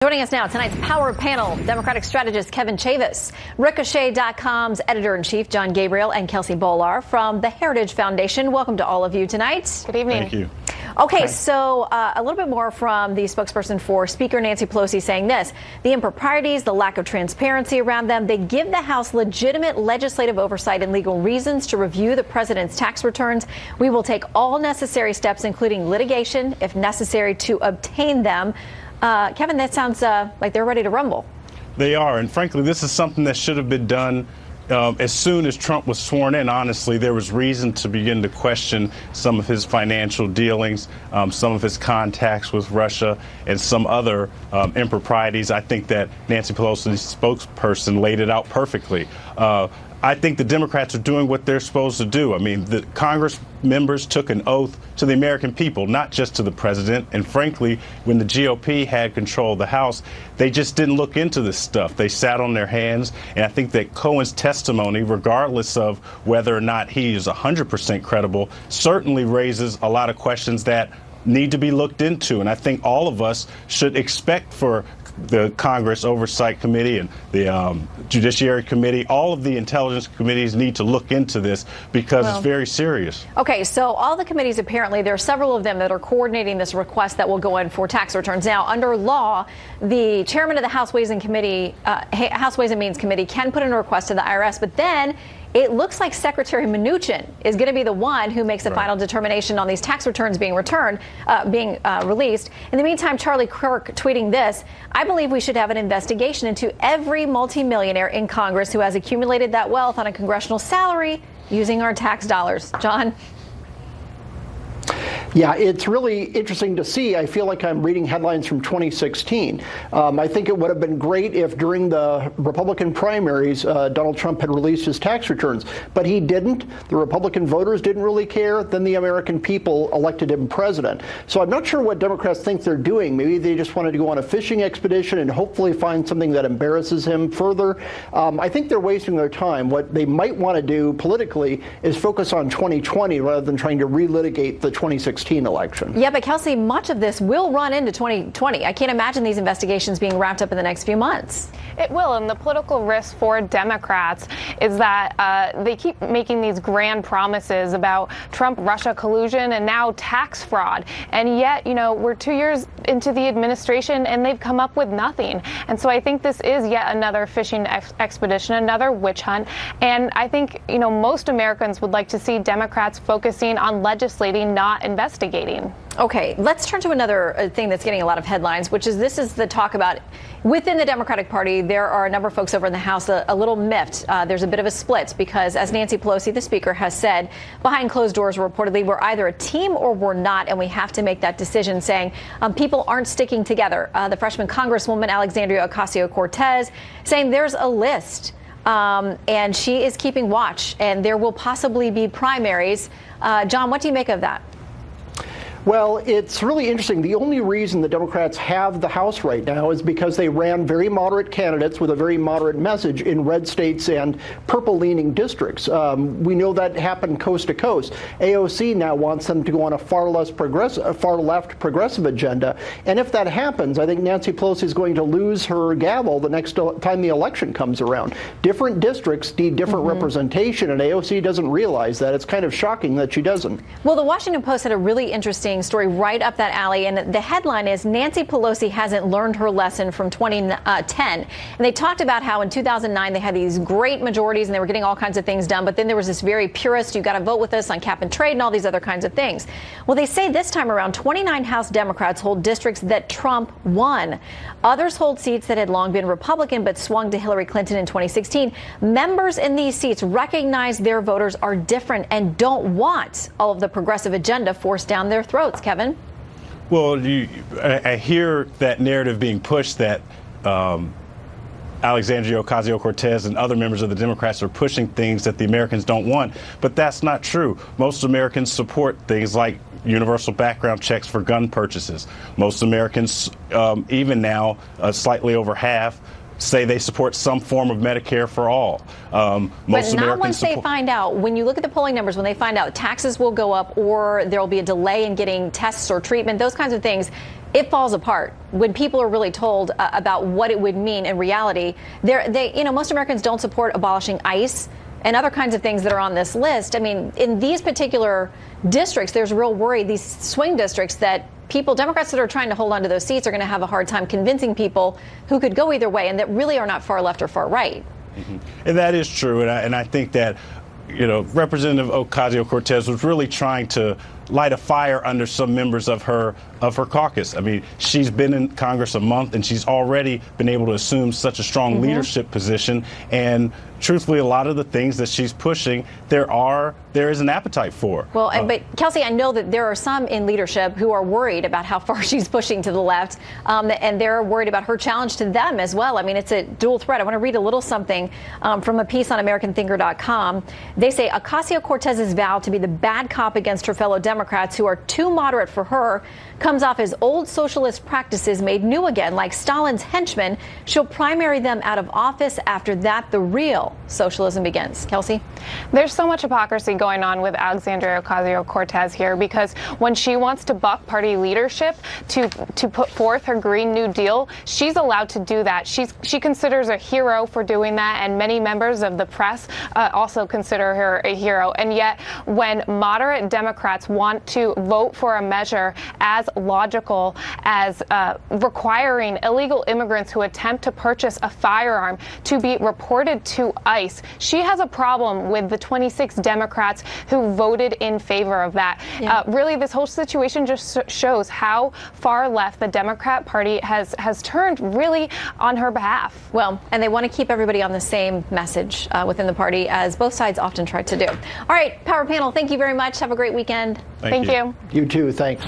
Joining us now, tonight's Power Panel, Democratic strategist Kevin Chavis, Ricochet.com's editor-in-chief John Gabriel, and Kelsey Bolar from the Heritage Foundation. Welcome to all of you tonight. Good evening. Thank you. Okay, so a little bit more from the spokesperson for Speaker Nancy Pelosi saying this: the improprieties, the lack of transparency around them, they give the House legitimate legislative oversight and legal reasons to review the president's tax returns. We will take all necessary steps, including litigation, if necessary, to obtain them. Kevin, that sounds like they're ready to rumble. They are, and frankly, this is something that should have been done as soon as Trump was sworn in. Honestly, there was reason to begin to question some of his financial dealings, some of his contacts with Russia, and some other improprieties. I think that Nancy Pelosi's spokesperson laid it out perfectly. I think the Democrats are doing what they're supposed to do. I mean, the Congress members took an oath to the American people, not just to the president. And frankly, when the GOP had control of the House, they just didn't look into this stuff. They sat on their hands. And I think that Cohen's testimony, regardless of whether or not he is 100% credible, certainly raises a lot of questions that need to be looked into. And I think all of us should expect for the Congress Oversight Committee and the Judiciary Committee, all of the intelligence committees need to look into this because it's very serious. Okay, so all the committees, apparently, there are several of them that are coordinating this request that will go in for tax returns. Now, under law, the chairman of the House Ways and Means Committee can put in a request to the IRS, but then it looks like Secretary Mnuchin is going to be the one who makes the final determination on these tax returns being released. In the meantime, Charlie Kirk tweeting this: I believe we should have an investigation into every multimillionaire in Congress who has accumulated that wealth on a congressional salary using our tax dollars. John? Yeah, it's really interesting to see. I feel like I'm reading headlines from 2016. I think it would have been great if during the Republican primaries, Donald Trump had released his tax returns, but he didn't. The Republican voters didn't really care. Then the American people elected him president. So I'm not sure what Democrats think they're doing. Maybe they just wanted to go on a fishing expedition and hopefully find something that embarrasses him further. I think they're wasting their time. What they might want to do politically is focus on 2020 rather than trying to relitigate the 2016 election. Yeah, but Kelsey, much of this will run into 2020. I can't imagine these investigations being wrapped up in the next few months. It will, and the political risk for Democrats is that they keep making these grand promises about Trump-Russia collusion and now tax fraud. And yet, you know, we're 2 years into the administration and they've come up with nothing. And so I think this is yet another fishing expedition, another witch hunt. And I think, you know, most Americans would like to see Democrats focusing on legislating, not investigating. Okay, let's turn to another thing that's getting a lot of headlines, which is this is the talk about within the Democratic Party. There are a number of folks over in the House a little miffed. There's a bit of a split because, as Nancy Pelosi, the Speaker, has said, behind closed doors, reportedly, we're either a team or we're not, and we have to make that decision, saying people aren't sticking together. The freshman Congresswoman Alexandria Ocasio-Cortez saying there's a list. And she is keeping watch, and there will possibly be primaries. John, what do you make of that? Well, it's really interesting. The only reason the Democrats have the House right now is because they ran very moderate candidates with a very moderate message in red states and purple-leaning districts. We know that happened coast to coast. AOC now wants them to go on a far left progressive agenda. And if that happens, I think Nancy Pelosi is going to lose her gavel the next time the election comes around. Different districts need different representation, and AOC doesn't realize that. It's kind of shocking that she doesn't. Well, the Washington Post had a really interesting story right up that alley, and the headline is Nancy Pelosi hasn't learned her lesson from 2010. And they talked about how in 2009 they had these great majorities and they were getting all kinds of things done, but then there was this very purist, you got to vote with us on cap and trade and all these other kinds of things. Well, they say this time around 29 House Democrats hold districts that Trump won. Others hold seats that had long been Republican but swung to Hillary Clinton in 2016. Members in these seats recognize their voters are different and don't want all of the progressive agenda forced down their throats. Kevin? Well, I hear that narrative being pushed that Alexandria Ocasio-Cortez and other members of the Democrats are pushing things that the Americans don't want, but that's not true. Most Americans support things like universal background checks for gun purchases. Most Americans, even now, slightly over half, say they support some form of Medicare for all. But Most not Americans once they find out. When you look at the polling numbers, when they find out taxes will go up or there will be a delay in getting tests or treatment, those kinds of things, it falls apart. When people are really told about what it would mean in reality, most Americans don't support abolishing ICE and other kinds of things that are on this list. I mean, in these particular districts, there's real worry, these swing districts, that Democrats that are trying to hold on to those seats are going to have a hard time convincing people who could go either way and that really are not far left or far right. Mm-hmm. And that is true. And I think that, Representative Ocasio-Cortez was really trying to light a fire under some members of her caucus. I mean, she's been in Congress a month and she's already been able to assume such a strong leadership position. And truthfully, a lot of the things that she's pushing, there is an appetite for. Well, but Kelsey, I know that there are some in leadership who are worried about how far she's pushing to the left, and they're worried about her challenge to them as well. I mean, it's a dual threat. I want to read a little something from a piece on AmericanThinker.com. They say Ocasio-Cortez's vow to be the bad cop against her fellow Democrats who are too moderate for her comes off as old socialist practices made new again, like Stalin's henchmen. She'll primary them out of office. After that, the real socialism begins. Kelsey? There's so much hypocrisy going on with Alexandria Ocasio-Cortez here, because when she wants to buck party leadership to put forth her Green New Deal, she's allowed to do that. She considers a hero for doing that, and many members of the press also consider her a hero. And yet, when moderate Democrats want to vote for a measure as logical as requiring illegal immigrants who attempt to purchase a firearm to be reported to ICE, she has a problem with the 26 Democrats who voted in favor of that. Yeah. Really, this whole situation just shows how far left the Democrat Party has turned really on her behalf. Well, and they want to keep everybody on the same message within the party, as both sides often try to do. All right, Power Panel, thank you very much. Have a great weekend. Thank you. You too. Thanks.